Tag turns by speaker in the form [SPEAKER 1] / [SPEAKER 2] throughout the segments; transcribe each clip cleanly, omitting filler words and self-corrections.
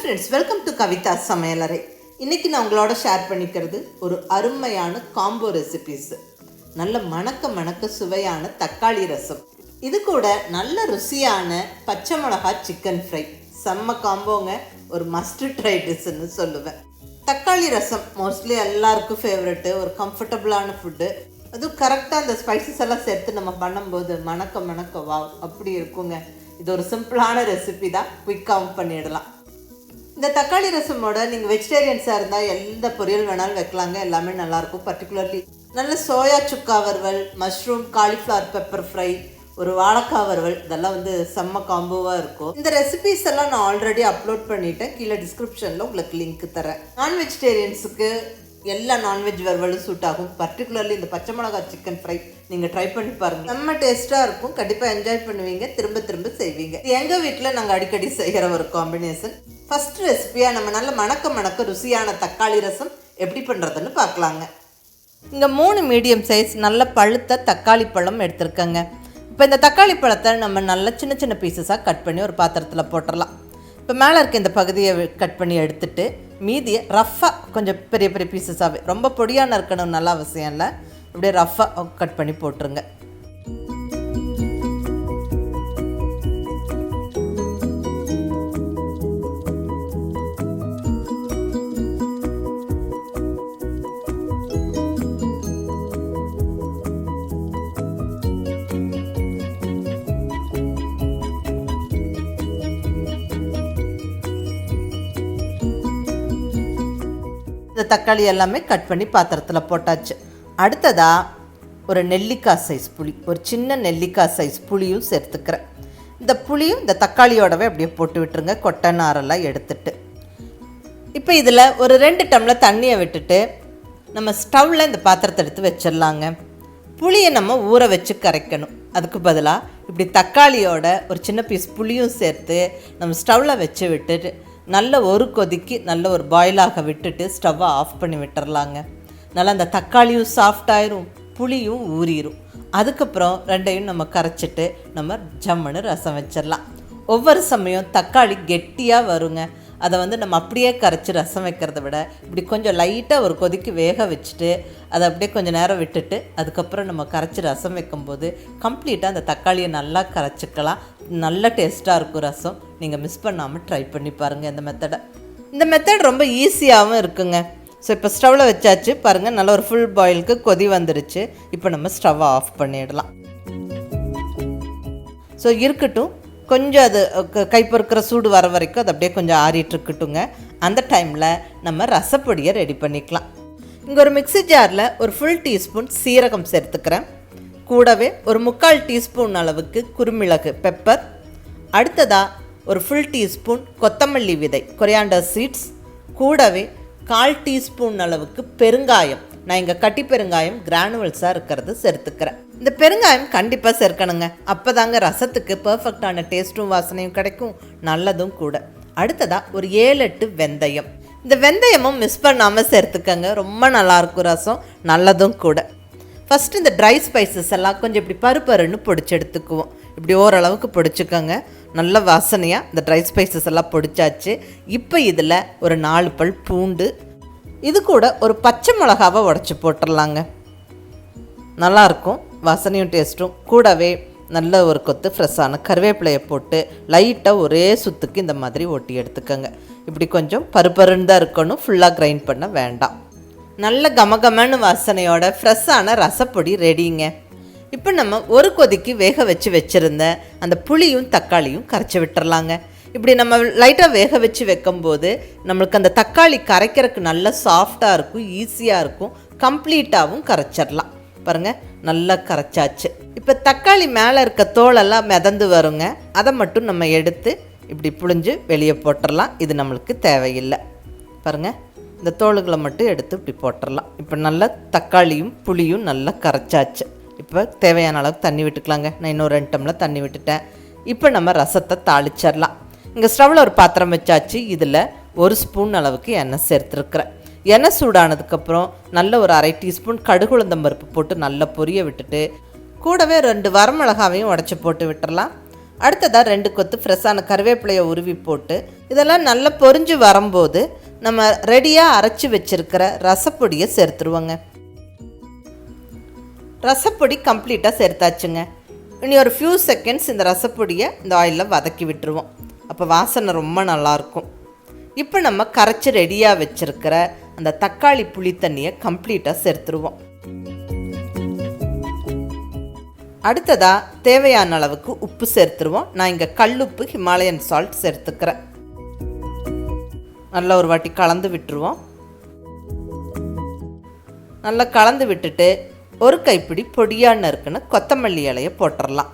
[SPEAKER 1] Friends, welcome to Kavitha சமையலறை. இன்றைக்கி நான் உங்களோட ஷேர் பண்ணிக்கிறது ஒரு அருமையான காம்போ ரெசிபீஸ். நல்ல மணக்க சுவையான தக்காளி ரசம், இது கூட நல்ல ருசியான பச்சை மிளகா சிக்கன் ஃப்ரை. செம்ம காம்போங்க, ஒரு மஸ்ட் ட்ரை டிஷ்ன்னு சொல்லுவேன். தக்காளி ரசம் மோஸ்ட்லி எல்லாருக்கும் ஃபேவரெட்டு, ஒரு கம்ஃபர்டபுளான ஃபுட்டு. அதுவும் கரெக்டாக அந்த ஸ்பைசஸ் எல்லாம் சேர்த்து நம்ம பண்ணும்போது மணக்க வாவ் அப்படி இருக்குங்க. இது ஒரு சிம்பிளான ரெசிபி தான், குயிக்காகவும் பண்ணிடலாம். இந்த தக்காளி ரசமோட நீங்கள் வெஜிடேரியன்ஸாக இருந்தால் எந்த பொரியல் வேணாலும் வைக்கலாங்க, எல்லாமே நல்லாயிருக்கும். பர்டிகுலர்லி நல்ல சோயா சுக்கா வறுவல், மஷ்ரூம் காலிஃப்ளவர் பெப்பர் ஃப்ரை, ஒரு வாழைக்காய் வறுவல், இதெல்லாம் செம்ம காம்போவாக இருக்கும். இந்த ரெசிபிஸ் எல்லாம் நான் ஆல்ரெடி அப்லோட் பண்ணிட்டேன், கீழே டிஸ்கிரிப்ஷனில் உங்களுக்கு லிங்க் தரேன். நான் வெஜிடேரியன்ஸுக்கு எல்லா நான்வெஜ் வறுவலும் சூட் ஆகும். பர்டிகுலர்லி இந்த பச்சை மிளகா சிக்கன் ஃப்ரை நீங்கள் ட்ரை பண்ணி பாருங்கள், செம்ம டேஸ்ட்டாக இருக்கும். கண்டிப்பாக என்ஜாய் பண்ணுவீங்க, திரும்ப செய்வீங்க. எங்கள் வீட்டில் நாங்கள் அடிக்கடி செய்கிற ஒரு காம்பினேஷன். ஃபஸ்ட் ரெசிபியாக நம்ம நல்ல மணக்க ருசியான தக்காளி ரசம் எப்படி பண்ணுறதுன்னு பார்க்கலாங்க. இங்கே 3 மீடியம் சைஸ் நல்ல பழுத்த தக்காளி பழம் எடுத்துருக்கேங்க. இப்போ இந்த தக்காளி பழத்தை நம்ம நல்ல சின்ன பீசஸாக கட் பண்ணி ஒரு பாத்திரத்தில் போட்டுடலாம். இப்போ மேலே இருக்க இந்த பகுதியை கட் பண்ணி எடுத்துட்டு மீதியை ரஃப்பாக கொஞ்சம் பெரிய பீசஸாகவே, ரொம்ப பொடியான இருக்கணும் நல்ல அவசியம் இல்லை, இப்படியே ரஃப்பாக கட் பண்ணி போட்டுருங்க. இந்த தக்காளி எல்லாமே கட் பண்ணி பாத்திரத்தில் போட்டாச்சு. அடுத்ததாக ஒரு நெல்லிக்காய் சைஸ் புளி, ஒரு சின்ன நெல்லிக்காய் சைஸ் புளியும் சேர்த்துக்கிறேன். இந்த புளியும் இந்த தக்காளியோடவே அப்படியே போட்டு விட்டுருங்க, கொட்டை நாரெல்லாம் எடுத்துட்டு. இப்போ இதில் ஒரு 2 டம்ளர் தண்ணியை விட்டுட்டு நம்ம ஸ்டவ்வில் இந்த பாத்திரத்தை எடுத்து வச்சிடலாங்க. புளியை நம்ம ஊற வச்சு கரைக்கணும். அதுக்கு பதிலாக இப்படி தக்காளியோட ஒரு சின்ன பீஸ் புளியும் சேர்த்து நம்ம ஸ்டவ்வில் வச்சு விட்டுட்டு நல்ல ஒரு கொதிக்கு நல்ல ஒரு பாயிலாக விட்டுட்டு ஸ்டவ்வை ஆஃப் பண்ணி விட்டுறலாங்க. நல்லா அந்த தக்காளியும் சாஃப்டாயிரும், புளியும் ஊறிடும். அதுக்கப்புறம் ரெண்டையும் நம்ம கரைச்சிட்டு நம்ம ஜம்முன்னு ரசம் வச்சிடலாம். ஒவ்வொரு சமயம் தக்காளி கெட்டியாக வருங்க, அதை நம்ம அப்படியே கரைச்சி ரசம் வைக்கிறத விட இப்படி கொஞ்சம் லைட்டாக ஒரு கொதிக்கு வேக வச்சுட்டு அதை அப்படியே கொஞ்சம் நேரம் விட்டுட்டு அதுக்கப்புறம் நம்ம கரைச்சி ரசம் வைக்கும்போது கம்ப்ளீட்டாக அந்த தக்காளியை நல்லா கரைச்சிக்கலாம். நல்ல டேஸ்ட்டாக இருக்கும் ரசம். நீங்கள் மிஸ் பண்ணாமல் ட்ரை பண்ணி பாருங்கள் இந்த மெத்தடை. இந்த மெத்தட் ரொம்ப ஈஸியாகவும் இருக்குங்க. ஸோ இப்போ ஸ்டவ்வில் வச்சாச்சு பாருங்கள், நல்ல ஒரு ஃபுல் பாயிலுக்கு கொதி வந்துருச்சு. இப்போ நம்ம ஸ்டவ்வை ஆஃப் பண்ணிடலாம். ஸோ இருக்கட்டும், கொஞ்சம் அது கைப்பொறுக்கிற சூடு வர வரைக்கும் அது அப்படியே கொஞ்சம் ஆறிட்டுருக்கட்டுங்க. அந்த டைமில் நம்ம ரசப்பொடியை ரெடி பண்ணிக்கலாம். இங்கே ஒரு மிக்ஸி ஜாரில் ஒரு ஃபுல் டீஸ்பூன் சீரகம் சேர்த்துக்கிறேன். கூடவே ஒரு 3/4 டீஸ்பூன் அளவுக்கு குறுமிளகு பெப்பர், அடுத்ததாக ஒரு ஃபுல் டீஸ்பூன் கொத்தமல்லி விதை கொரியாண்டர் சீட்ஸ், கூடவே 1/4 டீஸ்பூன் அளவுக்கு பெருங்காயம். நான் இங்கே கட்டி பெருங்காயம் கிரானுவல்ஸாக இருக்கிறது சேர்த்துக்கிறேன். இந்த பெருங்காயம் கண்டிப்பாக சேர்க்கணுங்க, அப்போ தாங்க ரசத்துக்கு பர்ஃபெக்டான டேஸ்ட்டும் வாசனையும் கிடைக்கும், நல்லதும் கூட. அடுத்ததாக ஒரு 7-8 வெந்தயம். இந்த வெந்தயமும் மிஸ் பண்ணாமல் சேர்த்துக்கங்க, ரொம்ப நல்லாயிருக்கும் ரசம், நல்லதும் கூட. ஃபஸ்ட்டு இந்த ட்ரை ஸ்பைசஸ் எல்லாம் கொஞ்சம் இப்படி பருன்னு பொடிச்சு எடுத்துக்குவோம். இப்படி ஓரளவுக்கு பொடிச்சுக்கோங்க, நல்ல வாசனையாக இந்த ட்ரை ஸ்பைசஸ் எல்லாம் பொடிச்சாச்சு. இப்போ இதில் ஒரு 4 பல் பூண்டு, இது கூட ஒரு பச்சை மிளகாவை உடச்சி போட்டுடலாங்க, நல்லாயிருக்கும் வாசனையும் டேஸ்ட்டும். கூடவே நல்ல ஒரு கொத்து ஃப்ரெஷ்ஷான கருவேப்பிலையை போட்டு லைட்டாக ஒரே சுத்துக்கு இந்த மாதிரி ஒட்டி எடுத்துக்கோங்க. இப்படி கொஞ்சம் பருன்னு தான் இருக்கணும், ஃபுல்லாக கிரைண்ட் பண்ண வேண்டாம். நல்ல கமகமன்னு வாசனையோட ஃப்ரெஷ்ஷான ரசப்பொடி ரெடிங்க. இப்போ நம்ம ஒரு கொதிக்கு வேக வச்சுருந்த அந்த புளியும் தக்காளியும் கரைச்சி விட்டுறலாங்க. இப்படி நம்ம லைட்டாக வேக வச்சு வைக்கும்போது நம்மளுக்கு அந்த தக்காளி கரைக்கிறதுக்கு நல்லா சாஃப்டாக இருக்கும், ஈஸியாக இருக்கும், கம்ப்ளீட்டாகவும் கரைச்சிடலாம். பாருங்கள், நல்லா கரைச்சாச்சு. இப்போ தக்காளி மேலே இருக்க தோலெல்லாம் மிதந்து வருங்க, அதை மட்டும் நம்ம எடுத்து இப்படி புழிஞ்சு வெளியே போட்டுடலாம். இது நம்மளுக்கு தேவையில்லை. பாருங்கள், இந்த தோலுகளை மட்டும் எடுத்து இப்படி போட்டுடலாம். இப்போ நல்லா தக்காளியும் புளியும் நல்லா கரைச்சாச்சு. இப்போ தேவையான அளவுக்கு தண்ணி விட்டுக்கலாங்க. நான் இன்னும் 2 டம்ளர் தண்ணி விட்டுட்டேன். இப்போ நம்ம ரசத்தை தாளிச்சிடலாம். இங்கே ஸ்டவ்வில் ஒரு பாத்திரம் வச்சாச்சு. இதில் 1 ஸ்பூன் அளவுக்கு எண்ணெய் சேர்த்துருக்குறேன். எண்ணெய் சூடானதுக்கப்புறம் நல்ல ஒரு 1/2 டீஸ்பூன் கடுகுளுந்தம் பருப்பு போட்டு நல்லா பொரிய விட்டுட்டு கூடவே 2 வரமிளகாவையும் உடச்சி போட்டு விட்டுறலாம். அடுத்ததாக 2 கொத்து ஃப்ரெஷ்ஷான கருவேப்பிலையை உருவி போட்டு இதெல்லாம் நல்லா பொரிஞ்சு வரும்போது நம்ம ரெடியாக அரைச்சி வச்சுருக்கிற ரசப்பொடியை சேர்த்துருவோங்க. ரசப்பொடி கம்ப்ளீட்டாக சேர்த்தாச்சுங்க. இனி ஒரு ஃபியூ செகண்ட்ஸ் இந்த ரசப்பொடியை இந்த ஆயிலில் வதக்கி விட்டுருவோம். அப்போ வாசனை ரொம்ப நல்லாயிருக்கும். இப்போ நம்ம கரைச்சி ரெடியாக வச்சுருக்கிற அந்த தக்காளி புளி தண்ணியை கம்ப்ளீட்டாக சேர்த்துருவோம். அடுத்ததாக தேவையான அளவுக்கு உப்பு சேர்த்துருவோம். நான் இங்கே கல்லுப்பு ஹிமாலயன் சால்ட் சேர்த்துக்கிறேன். நல்லா ஒரு வாட்டி கலந்து விட்டுருவோம். நல்லா கலந்து விட்டுட்டு ஒரு கைப்பிடி பொடியாக நறுக்குன்னு கொத்தமல்லி இலையை போட்டுடலாம்.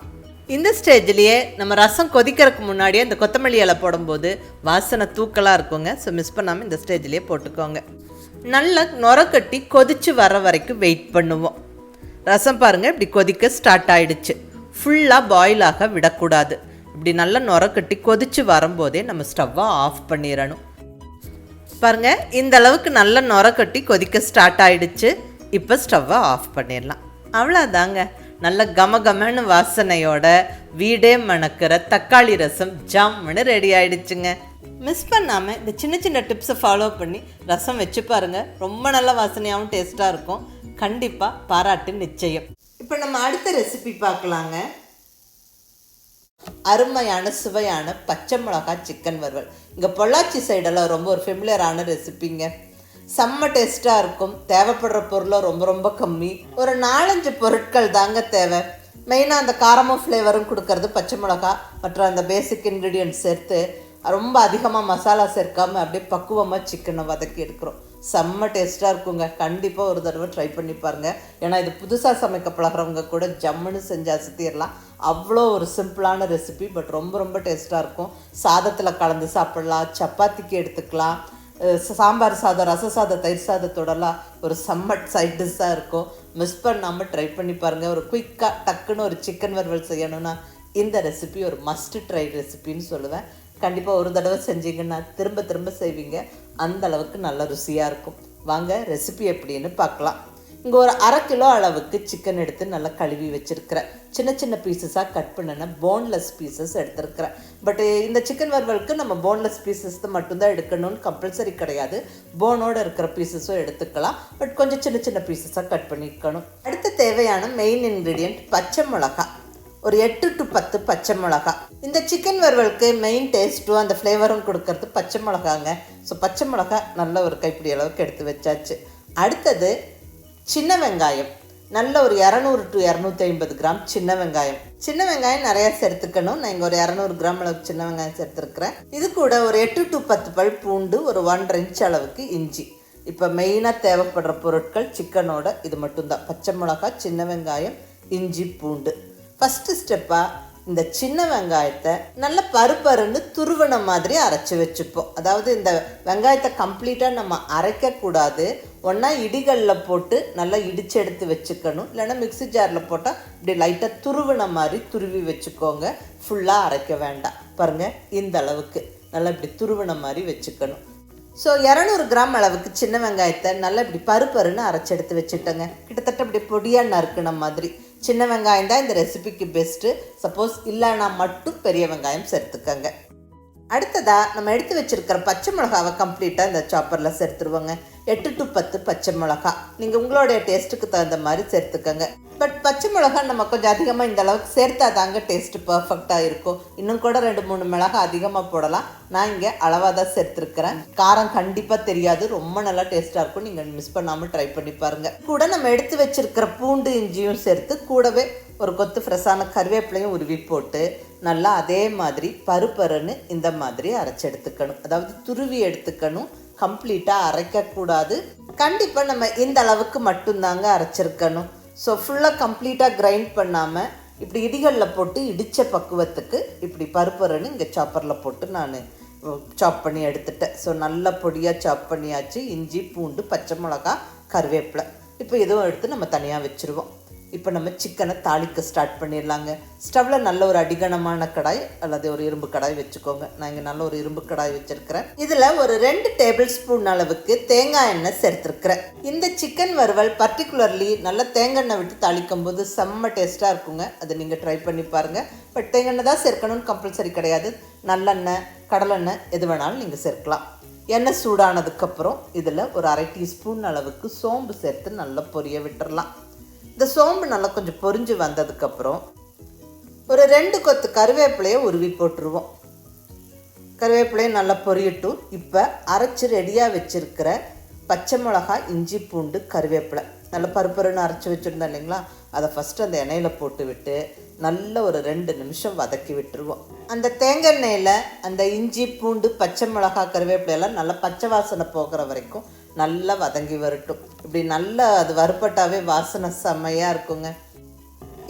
[SPEAKER 1] இந்த ஸ்டேஜ்லேயே நம்ம ரசம் கொதிக்கிறதுக்கு முன்னாடியே இந்த கொத்தமல்லி இலை போடும்போது வாசனை தூக்கலாக இருக்குங்க. ஸோ மிஸ் பண்ணாமல் இந்த ஸ்டேஜ்லேயே போட்டுக்கோங்க. நல்லா நுரக்கட்டி கொதித்து வர வரைக்கும் வெயிட் பண்ணுவோம். ரசம் பாருங்கள் இப்படி கொதிக்க ஸ்டார்ட் ஆகிடுச்சு. ஃபுல்லாக பாயில் ஆக விடக்கூடாது. இப்படி நல்லா நுரக்கட்டி கொதித்து வரும்போதே நம்ம ஸ்டவ்வை ஆஃப் பண்ணிடணும். பாருங்கள் இந்த அளவுக்கு நல்லா நுரக்கட்டி கொதிக்க ஸ்டார்ட் ஆகிடுச்சு. இப்போ ஸ்டவ்வை ஆஃப் பண்ணிடலாம். அவ்வளோதாங்க, நல்ல கமகமன்னு வாசனையோட வீடே மணக்கிற தக்காளி ரசம் ஜாமுன்னு ரெடி ஆகிடுச்சுங்க. மிஸ் பண்ணாமல் இந்த சின்ன சின்ன டிப்ஸை ஃபாலோ பண்ணி ரசம் வச்சு பாருங்கள். ரொம்ப நல்ல வாசனையாகவும் டேஸ்ட்டாக இருக்கும். கண்டிப்பாக பாராட்டு நிச்சயம். இப்போ நம்ம அடுத்த ரெசிபி பார்க்கலாங்க. அருமையான சுவையான பச்சை மிளகாய் சிக்கன் வறுவல். இங்கே பொள்ளாச்சி சைடெல்லாம் ரொம்ப ஒரு ஃபெமிலியரான ரெசிபிங்க. செம்ம டேஸ்ட்டாக இருக்கும். தேவைப்படுற பொருளும் ரொம்ப ரொம்ப கம்மி. ஒரு 4-5 பொருட்கள் தாங்க தேவை. மெயினாக அந்த காரமும் ஃப்ளேவரும் கொடுக்கறது பச்சை மிளகா மற்றும் அந்த பேசிக் இன்க்ரீடியன்ட்ஸ் சேர்த்து ரொம்ப அதிகமாக மசாலா சேர்க்காமல் அப்படியே பக்குவமாக சிக்கனை வதக்கி எடுக்கிறோம். செம்ம டேஸ்ட்டாக இருக்குங்க. கண்டிப்பாக ஒரு தடவை ட்ரை பண்ணி பாருங்கள். ஏன்னா இது புதுசாக சமைக்க பழகிறவங்க கூட ஜம்முன்னு செஞ்சு அசத்திடலாம். அவ்வளோ ஒரு சிம்பிளான ரெசிபி, பட் ரொம்ப ரொம்ப டேஸ்ட்டாக இருக்கும். சாதத்தில் கலந்து சாப்பிட்லாம், சப்பாத்திக்கு எடுத்துக்கலாம், சாம்பார் சாதம், ரச சாதம், தயிர் சாதத்தோடலாம் ஒரு செம்ம சைட் டிஷ்ஷாக இருக்கும். மிஸ் பண்ணாமல் ட்ரை பண்ணி பாருங்கள். ஒரு குயிக்காக டக்குன்னு ஒரு சிக்கன் வறுவல் செய்யணுன்னா இந்த ரெசிபி ஒரு மஸ்ட் ட்ரை ரெசிபின்னு சொல்லுவேன். கண்டிப்பாக ஒரு தடவை செஞ்சிங்கன்னா திரும்ப திரும்ப செய்வீங்க. அந்த அளவுக்கு நல்ல ருசியாக இருக்கும். வாங்க ரெசிபி எப்படின்னு பார்க்கலாம். இங்கே ஒரு 1/2 கிலோ அளவுக்கு சிக்கன் எடுத்து நல்லா கழுவி வச்சுருக்கிறேன். சின்ன சின்ன பீசஸாக கட் பண்ணின போன்லெஸ் பீசஸ் எடுத்துருக்கிறேன். பட் இந்த சிக்கன் வறுவலுக்கு நம்ம போன்லெஸ் பீசஸ் மட்டும்தான் எடுக்கணும்னு கம்பல்சரி கிடையாது. போனோடு இருக்கிற பீசஸும் எடுத்துக்கலாம். பட் கொஞ்சம் சின்ன சின்ன பீசஸாக கட் பண்ணிக்கணும். அடுத்து தேவையான மெயின் இன்க்ரீடியன்ட் பச்சை மிளகா. ஒரு 8 to 10 பச்சை மிளகா. இந்த சிக்கன் வறுவலுக்கு மெயின் டேஸ்ட்டும் அந்த ஃப்ளேவரும் கொடுக்கறது பச்சை மிளகாங்க. ஸோ பச்சை மிளகா நல்ல ஒரு கைப்பிடி அளவுக்கு எடுத்து வச்சாச்சு. அடுத்தது சின்ன வெங்காயம். நல்ல ஒரு 200 to 250 கிராம் சின்ன வெங்காயம். சின்ன வெங்காயம் நிறையா சேர்த்துக்கணும். நான் இங்கே ஒரு 200 கிராம் அளவுக்கு சின்ன வெங்காயம் சேர்த்துருக்குறேன். இது கூட ஒரு 8 to 10 பல் பூண்டு, ஒரு 1.5 inch அளவுக்கு இஞ்சி. இப்போ மெயினாக தேவைப்படுற பொருட்கள் சிக்கனோட இது மட்டும்தான். பச்சை மிளகா, சின்ன வெங்காயம், இஞ்சி, பூண்டு. ஃபஸ்ட்டு ஸ்டெப்பாக இந்த சின்ன வெங்காயத்தை நல்ல பருப்பருன்னு துருவன மாதிரி அரைச்சி வச்சுப்போம். அதாவது இந்த வெங்காயத்தை கம்ப்ளீட்டாக நம்ம அரைக்கக்கூடாது. ஒன்றா இடிகளில் போட்டு நல்லா இடித்து எடுத்து வச்சுக்கணும். இல்லைன்னா மிக்ஸி ஜாரில் போட்டால் இப்படி லைட்டாக துருவன மாதிரி துருவி வச்சுக்கோங்க. ஃபுல்லாக அரைக்க வேண்டாம். பாருங்கள் இந்த அளவுக்கு நல்லா இப்படி துருவன மாதிரி வச்சுக்கணும். ஸோ 200 கிராம் அளவுக்கு சின்ன வெங்காயத்தை நல்லா இப்படி பருப்பருன்னு அரைச்சி எடுத்து வச்சுட்டேங்க. கிட்டத்தட்ட இப்படி பொடியாக நறுக்கின மாதிரி. சின்ன வெங்காயம் தான் இந்த ரெசிபிக்கு பெஸ்ட்டு. சப்போஸ் இல்லைன்னா மட்டும் பெரிய வெங்காயம் சேர்த்துக்கங்க. அடுத்ததாக நம்ம எடுத்து வச்சுருக்கிற பச்சை மிளகாவை கம்ப்ளீட்டாக இந்த சாப்பரில் சேர்த்துருவோங்க. 8 to 10 பச்சை மிளகா. நீங்கள் உங்களுடைய டேஸ்ட்டுக்கு தகுந்த மாதிரி சேர்த்துக்கங்க. பட் பச்சை மிளகா நம்ம கொஞ்சம் அதிகமாக இந்த அளவுக்கு சேர்த்தா தாங்க டேஸ்ட்டு பர்ஃபெக்டாக இருக்கும். இன்னும் கூட 2-3 மிளகா அதிகமாக போடலாம். நான் இங்கே அளவாக தான் சேர்த்துருக்கிறேன். காரம் கண்டிப்பாக தெரியாது. ரொம்ப நல்லா டேஸ்ட்டாக இருக்கும். நீங்கள் மிஸ் பண்ணாமல் ட்ரை பண்ணி பாருங்கள். கூட நம்ம எடுத்து வச்சுருக்கிற பூண்டு, இஞ்சியும் சேர்த்து கூடவே ஒரு கொத்து ஃப்ரெஷ்ஷான கருவேப்பிலையும் உருவி போட்டு நல்லா அதே மாதிரி பருப்பருன்னு இந்த மாதிரி அரைச்சி எடுத்துக்கணும். அதாவது துருவி எடுத்துக்கணும். கம்ப்ளீட்டாக அரைக்கக்கூடாது. கண்டிப்பாக நம்ம இந்த அளவுக்கு மட்டும்தாங்க அரைச்சிருக்கணும். ஸோ ஃபுல்லாக கம்ப்ளீட்டாக கிரைண்ட் பண்ணாமல் இப்படி இடிகளில் போட்டு இடித்த பக்குவத்துக்கு இப்படி பருப்பருன்னு இங்கே சாப்பரில் போட்டு நான் சாப் பண்ணி எடுத்துட்டேன். ஸோ நல்ல பொடியாக சாப் பண்ணியாச்சு. இஞ்சி, பூண்டு, பச்சை மிளகா, கருவேப்பிலை. இப்போ இதுவும் எடுத்து நம்ம தனியாக வச்சுருவோம். இப்போ நம்ம சிக்கனை தாளிக்க ஸ்டார்ட் பண்ணிடலாங்க. ஸ்டவ்வில் நல்ல ஒரு அடிகனமான கடாய் அல்லது ஒரு இரும்பு கடாய் வச்சுக்கோங்க. நான் இங்கே நல்ல ஒரு இரும்பு கடாய் வச்சுருக்கிறேன். இதில் ஒரு 2 டேபிள் ஸ்பூன் அளவுக்கு தேங்காய் எண்ணெய் சேர்த்துருக்குறேன். இந்த சிக்கன் வறுவல் பர்டிகுலர்லி நல்ல தேங்காய் எண்ணெய் விட்டு தாளிக்கும் போது செம்ம டேஸ்ட்டாக இருக்குங்க. அதை நீங்கள் ட்ரை பண்ணி பாருங்கள். பட் தேங்காய் எண்ணெய் தான் சேர்க்கணும்னு கம்பல்சரி கிடையாது. நல்லெண்ணெய், கடலெண்ணெய் எது வேணாலும் நீங்கள் சேர்க்கலாம். எண்ணெய் சூடானதுக்கப்புறம் இதில் ஒரு 1/2 டீஸ்பூன் அளவுக்கு சோம்பு சேர்த்து நல்லா பொரிய விட்டுடலாம். இந்த சோம்பு நல்லா கொஞ்சம் பொரிஞ்சு வந்ததுக்கப்புறம் ஒரு 2 கொத்து கருவேப்பிலையை உருவி போட்டுருவோம். கருவேப்பிலையை நல்லா பொரியட்டும். இப்போ அரைச்சி ரெடியாக வச்சுருக்கிற பச்சை மிளகாய், இஞ்சி, பூண்டு, கருவேப்பிலை நல்லா பருப்பருன்னு அரைச்சி வச்சுருந்தோம் இல்லைங்களா, அதை ஃபஸ்ட்டு அந்த எண்ணெயில் போட்டு விட்டு நல்ல ஒரு 2 நிமிஷம் வதக்கி விட்டுருவோம். அந்த தேங்காய் எண்ணெயில் அந்த இஞ்சி, பூண்டு, பச்சை மிளகாய், கருவேப்பிலையெல்லாம் நல்லா பச்சை வாசனை போகிற வரைக்கும் நல்லா வதங்கி வரட்டும். இப்படி நல்லா அது வறுப்பட்டாவே வாசனை செம்மையாக இருக்குங்க.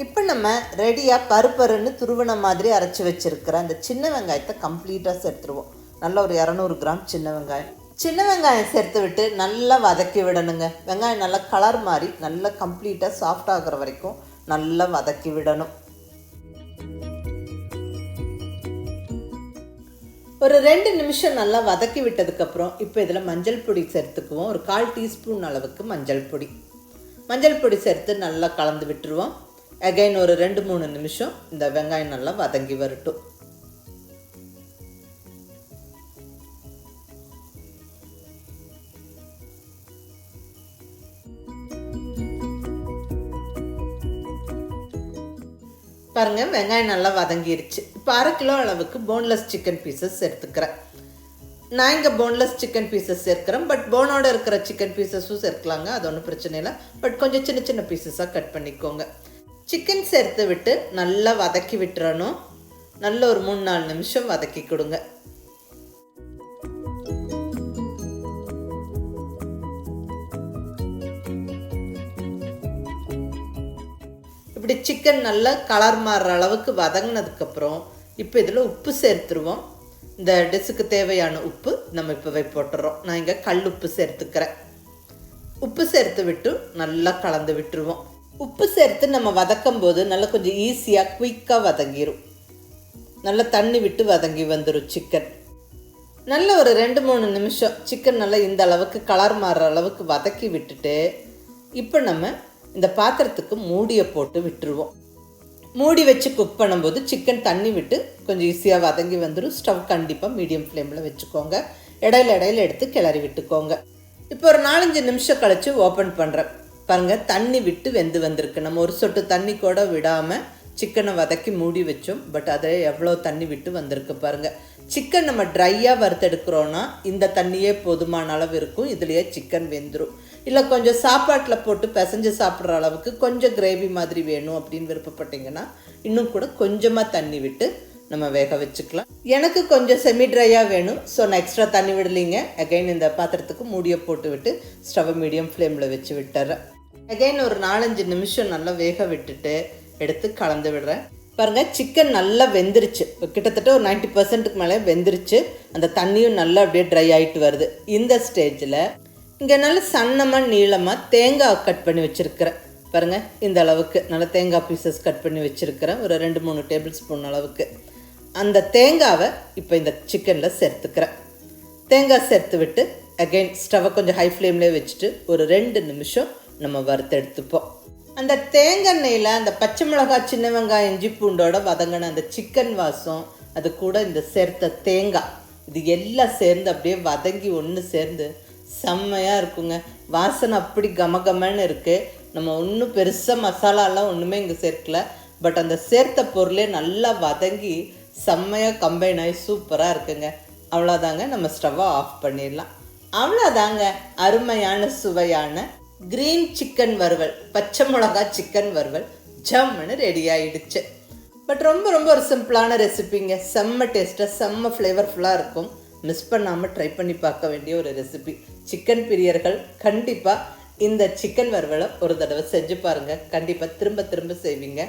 [SPEAKER 1] இப்போ நம்ம ரெடியாக பருப்பருன்னு துருவன மாதிரி அரைச்சி வச்சுருக்கிற அந்த சின்ன வெங்காயத்தை கம்ப்ளீட்டாக சேர்த்துருவோம். நல்ல ஒரு 200 கிராம் சின்ன வெங்காயம். சின்ன வெங்காயம் சேர்த்து விட்டு நல்லா வதக்கி விடணுங்க. வெங்காயம் நல்லா கலர் மாதிரி நல்லா கம்ப்ளீட்டாக சாஃப்ட் ஆகிற வரைக்கும் நல்லா வதக்கி விடணும். ஒரு 2 நிமிஷம் நல்லா வதக்கி விட்டதுக்கப்புறம் இப்போ இதில் மஞ்சள் பொடி சேர்த்துக்குவோம். ஒரு 1/4 டீஸ்பூன் அளவுக்கு மஞ்சள் பொடி சேர்த்து நல்லா கலந்து விட்டுருவோம். அகைன் ஒரு 2-3 நிமிஷம் இந்த வெங்காயம் நல்லா வதங்கி வரட்டும். பாருங்கள், வெங்காயம் நல்லா வதங்கிடுச்சு. இப்போ 1/2 கிலோ அளவுக்கு போன்லெஸ் சிக்கன் பீசஸ் சேர்த்துக்கிறேன். நான் இங்கே போன்லெஸ் சிக்கன் பீசஸ் சேர்க்குறேன். பட் போனோட இருக்கிற சிக்கன் பீசஸும் சேர்க்கலாங்க, அது ஒன்றும் பிரச்சனை இல்லை. பட் கொஞ்சம் சின்ன சின்ன பீசஸாக கட் பண்ணிக்கோங்க. சிக்கன் சேர்த்து விட்டு நல்லா வதக்கி விட்டுறணும். நல்ல ஒரு 3-4 நிமிஷம் வதக்கி கொடுங்க. இப்படி சிக்கன் நல்லா கலர் மாறுற அளவுக்கு வதங்கினதுக்கப்புறம் இப்போ இதில் உப்பு சேர்த்துருவோம். இந்த டிஷ்ஷுக்கு தேவையான உப்பு நம்ம இப்போவே போட்டுறோம். நான் இங்கே கல் உப்பு சேர்த்துக்கிறேன். உப்பு சேர்த்து விட்டு நல்லா கலந்து விட்டுருவோம். உப்பு சேர்த்து நம்ம வதக்கும் போது நல்லா கொஞ்சம் ஈஸியாக குயிக்காக வதங்கிடும். நல்லா தண்ணி விட்டு வதங்கி வந்துடும் சிக்கன். நல்ல ஒரு 2-3 நிமிஷம் சிக்கன் நல்லா இந்த அளவுக்கு கலர் மாறுற அளவுக்கு வதக்கி விட்டுட்டு இப்போ நம்ம இந்த பாத்திரத்துக்கு மூடியை போட்டு விட்டுருவோம். மூடி வச்சு குக் பண்ணும்போது சிக்கன் தண்ணி விட்டு கொஞ்சம் ஈஸியாக வதங்கி வந்துடும். ஸ்டவ் கண்டிப்பாக மீடியம் ஃப்ளேமில் வச்சுக்கோங்க. இடையில எடுத்து கிளறி விட்டுக்கோங்க. இப்போ ஒரு 4-5 நிமிஷம் கழித்து ஓப்பன் பண்ணுறேன். பாருங்கள், தண்ணி விட்டு வெந்து வந்திருக்கு. நம்ம ஒரு சொட்டு தண்ணி கூட விடாமல் சிக்கனை வதக்கி மூடி வச்சோம். பட் அதை எவ்வளோ தண்ணி விட்டு வந்திருக்கு பாருங்கள். சிக்கன் நம்ம ட்ரையாக வறுத்தெடுக்கிறோன்னா இந்த தண்ணியே போதுமான அளவு இருக்கும். இதுலேயே சிக்கன் வெந்துடும். இல்லை கொஞ்சம் சாப்பாட்டில் போட்டு பிசைஞ்சு சாப்பிட்ற அளவுக்கு கொஞ்சம் கிரேவி மாதிரி வேணும் அப்படின்னு விருப்பப்பட்டிங்கன்னா இன்னும் கூட கொஞ்சமாக தண்ணி விட்டு நம்ம வேக வச்சுக்கலாம். எனக்கு கொஞ்சம் செமி ட்ரையாக வேணும். ஸோ நான் எக்ஸ்ட்ரா தண்ணி விடலிங்க. அகைன் இந்த பாத்திரத்துக்கு மூடியை போட்டு விட்டு ஸ்டவ் மீடியம் ஃப்ளேமில் வச்சு விட்டுறேன். அகைன் ஒரு 4-5 நிமிஷம் நல்லா வேக விட்டுட்டு எடுத்து கலந்து விடுறேன். பாருங்கள், சிக்கன் நல்லா வெந்துருச்சு. கிட்டத்தட்ட ஒரு 90% மேலே வெந்துருச்சு. அந்த தண்ணியும் நல்லா அப்படியே ட்ரை ஆகிட்டு வருது. இந்த ஸ்டேஜில் இங்கே நல்லா சன்னமாக நீளமாக தேங்காய் கட் பண்ணி வச்சுருக்கிறேன். பாருங்கள், இந்த அளவுக்கு நல்லா தேங்காய் பீசஸ் கட் பண்ணி வச்சுருக்கிறேன். ஒரு 2-3 டேபிள் ஸ்பூன் அளவுக்கு. அந்த தேங்காவை இப்போ இந்த சிக்கனில் சேர்த்துக்கிறேன். தேங்காய் சேர்த்து விட்டு அகைன் ஸ்டவ்வை கொஞ்சம் ஹை ஃப்ளேம்லேயே வச்சுட்டு ஒரு 2 நிமிஷம் நம்ம வறுத்து எடுத்துப்போம். அந்த தேங்காய் எண்ணெயில் அந்த பச்சை மிளகாய், சின்ன வெங்காயம், இஞ்சி பூண்டோட வதங்கின அந்த சிக்கன் வாசம், அது கூட இந்த சேர்த்த தேங்காய், இது எல்லாம் சேர்ந்து அப்படியே வதங்கி ஒன்று சேர்ந்து செம்மையாக இருக்குங்க. வாசனை அப்படி கமகமன்னு இருக்குது. நம்ம ஒன்றும் பெருசாக மசாலாலாம் ஒன்றுமே இங்கே சேர்க்கல. பட் அந்த சேர்த்த பொருளே நல்லா வதங்கி செம்மையாக கம்பைன் ஆகி சூப்பராக இருக்குங்க. அவ்வளோதாங்க, நம்ம ஸ்டவ்வை ஆஃப் பண்ணிடலாம். அவ்வளோதாங்க, அருமையான சுவையான க்ரீன் சிக்கன் வறுவல், பச்சை மிளகா சிக்கன் வறுவல் ஜம்முன்னு ரெடி ஆகிடுச்சு. பட் ரொம்ப ஒரு சிம்பிளான ரெசிபிங்க. செம்ம டேஸ்ட்டாக செம்ம ஃப்ளேவர்ஃபுல்லாக இருக்கும். மிஸ் பண்ணாமல் ட்ரை பண்ணி பார்க்க வேண்டிய ஒரு ரெசிபி. சிக்கன் பிரியர்கள் கண்டிப்பாக இந்த சிக்கன் வறுவலை ஒரு தடவை செஞ்சு பாருங்கள். கண்டிப்பாக திரும்ப செய்வீங்க.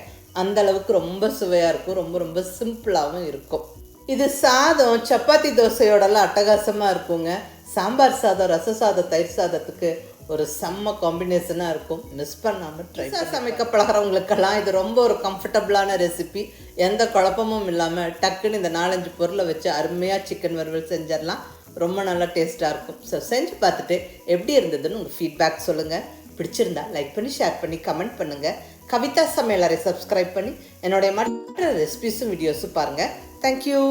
[SPEAKER 1] அந்த அளவுக்கு ரொம்ப சுவையாக இருக்கும். ரொம்ப சிம்பிளாகவும் இருக்கும். இது சாதம், சப்பாத்தி, தோசையோடலாம் அட்டகாசமாக இருக்குங்க. சாம்பார் சாதம், ரச சாதம், தயிர் சாதத்துக்கு ஒரு செம்ம காம்பினேஷனாக இருக்கும். மிஸ் பண்ணாமல் ட்ரை சமைக்க பழகிறவங்களுக்கெல்லாம் இது ரொம்ப ஒரு கம்ஃபர்டபுளான ரெசிபி. எந்த குழப்பமும் இல்லாமல் டக்குன்னு இந்த 4-5 பொருளை வச்சு அருமையாக சிக்கன் வறுவல் செஞ்சிடலாம். ரொம்ப நல்லா டேஸ்ட்டாக இருக்கும். ஸோ செஞ்சு பார்த்துட்டு எப்படி இருந்ததுன்னு உங்கள் ஃபீட்பேக் சொல்லுங்கள். பிடிச்சிருந்தா லைக் பண்ணி, ஷேர் பண்ணி, கமெண்ட் பண்ணுங்கள். கவிதா சமையலறை சப்ஸ்கிரைப் பண்ணி என்னுடைய மற்ற ரெசிபிஸும் வீடியோஸும் பாருங்கள். தேங்க்யூ.